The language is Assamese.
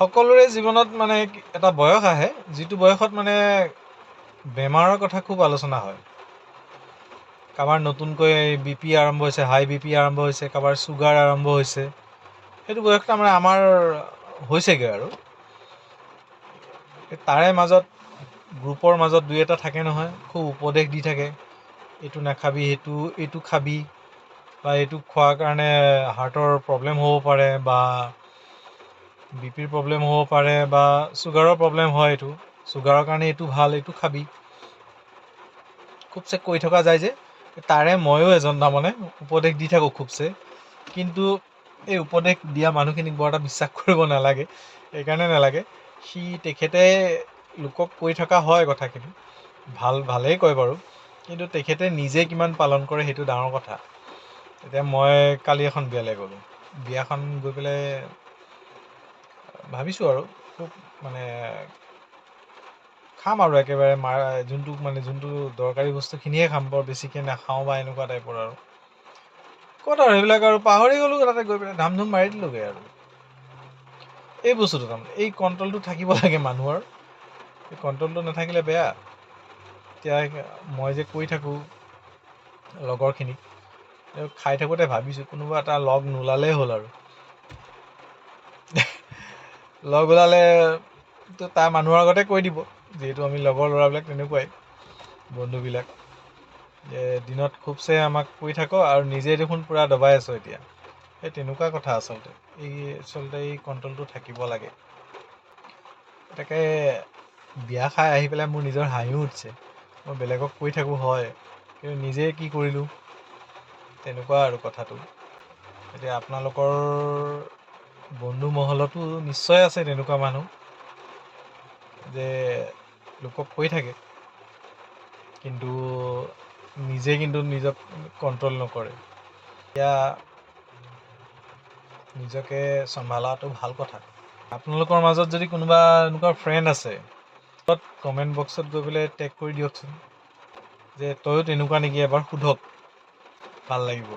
সকলোৰে জীৱনত মানে এটা বয়স আহে যিটো বয়সত মানে বেমাৰৰ কথা খুব আলোচনা হয়। কাৰোবাৰ নতুনকৈ BP আৰম্ভ হৈছে, হাই BP আৰম্ভ হৈছে, কাৰোবাৰ চুগাৰ আৰম্ভ হৈছে। সেইটো বয়সটো মানে আমাৰ হৈছেগৈ আৰু তাৰে মাজত গ্ৰুপৰ মাজত দুই এটা থাকে নহয়, খুব উপদেশ দি থাকে, এইটো নাখাবি, এইটো খাবি, বা এইটো খোৱাৰ কাৰণে হাৰ্টৰ প্ৰব্লেম হ'ব পাৰে, বা BPৰ প্ৰব্লেম হ'ব পাৰে, বা চুগাৰৰ প্ৰব্লেম হয়, এইটো চুগাৰৰ কাৰণে এইটো ভাল, এইটো খাবি, খুবচে কৈ থকা যায় যে। তাৰে ময়ো এজন তাৰমানে উপদেশ দি থাকোঁ খুবচে। কিন্তু এই উপদেশ দিয়া মানুহখিনিক বৰ এটা বিশ্বাস কৰিব নালাগে। এইকাৰণে নালাগে, তেখেতে লোকক কৈ থকা হয় কথাখিনি, ভালেই কয় বাৰু, কিন্তু তেখেতে নিজে কিমান পালন কৰে সেইটো ডাঙৰ কথা। এতিয়া মই কালি এখন বিয়ালৈ গ'লোঁ। বিয়াখন গৈ পেলাই ভাবিছোঁ আৰু খুব মানে খাম আৰু একেবাৰে যোনটো দৰকাৰী বস্তুখিনিয়ে খাম, বৰ বেছিকৈ নাখাওঁ বা এনেকুৱা টাইপৰ আৰু ক'ত আৰু সেইবিলাক আৰু পাহৰি গ'লোঁ। তাতে গৈ পেলাই ধাম ধুম মাৰি দিলোঁগৈ আৰু এই বস্তুটো তাৰমানে এই কণ্ট্ৰলটো থাকিব লাগে মানুহৰ। এই কণ্ট্ৰলটো নাথাকিলে বেয়া। এতিয়া মই যে কৈ থাকোঁ লগৰখিনিক, খাই থাকোঁতে ভাবিছোঁ কোনোবা এটা লগ নোলালেই হ'ল আৰু লগ ওলালে তাৰ মানুহৰ আগতে কৈ দিব, যিহেতু আমি লগৰ ল'ৰাবিলাক তেনেকুৱাই, বন্ধুবিলাক, যে দিনত খুবচে আমাক কৈ থাক আৰু নিজে দেখোন পূৰা দবাই আছোঁ এতিয়া। সেই তেনেকুৱা কথা আচলতে এই কণ্ট্ৰলটো থাকিব লাগে। তাকে বিয়া খাই আহি পেলাই মোৰ নিজৰ হাঁহিও উঠিছে। মই বেলেগক কৈ থাকোঁ হয়, কিন্তু নিজে কি কৰিলোঁ, তেনেকুৱা আৰু কথাটো। এতিয়া আপোনালোকৰ বন্ধু মহলতো নিশ্চয় আছে তেনেকুৱা মানুহ, যে লোকক কৈ থাকে কিন্তু নিজে কিন্তু নিজক কণ্ট্ৰল নকৰে। এতিয়া নিজকে চম্ভালাটো ভাল কথা। আপোনালোকৰ মাজত যদি কোনোবা এনেকুৱা ফ্ৰেণ্ড আছে, কমেণ্ট বক্সত গৈ পেলাই টেগ কৰি দিয়কচোন, যে তয়ো তেনেকুৱা নেকি, এবাৰ সোধক, ভাল লাগিব।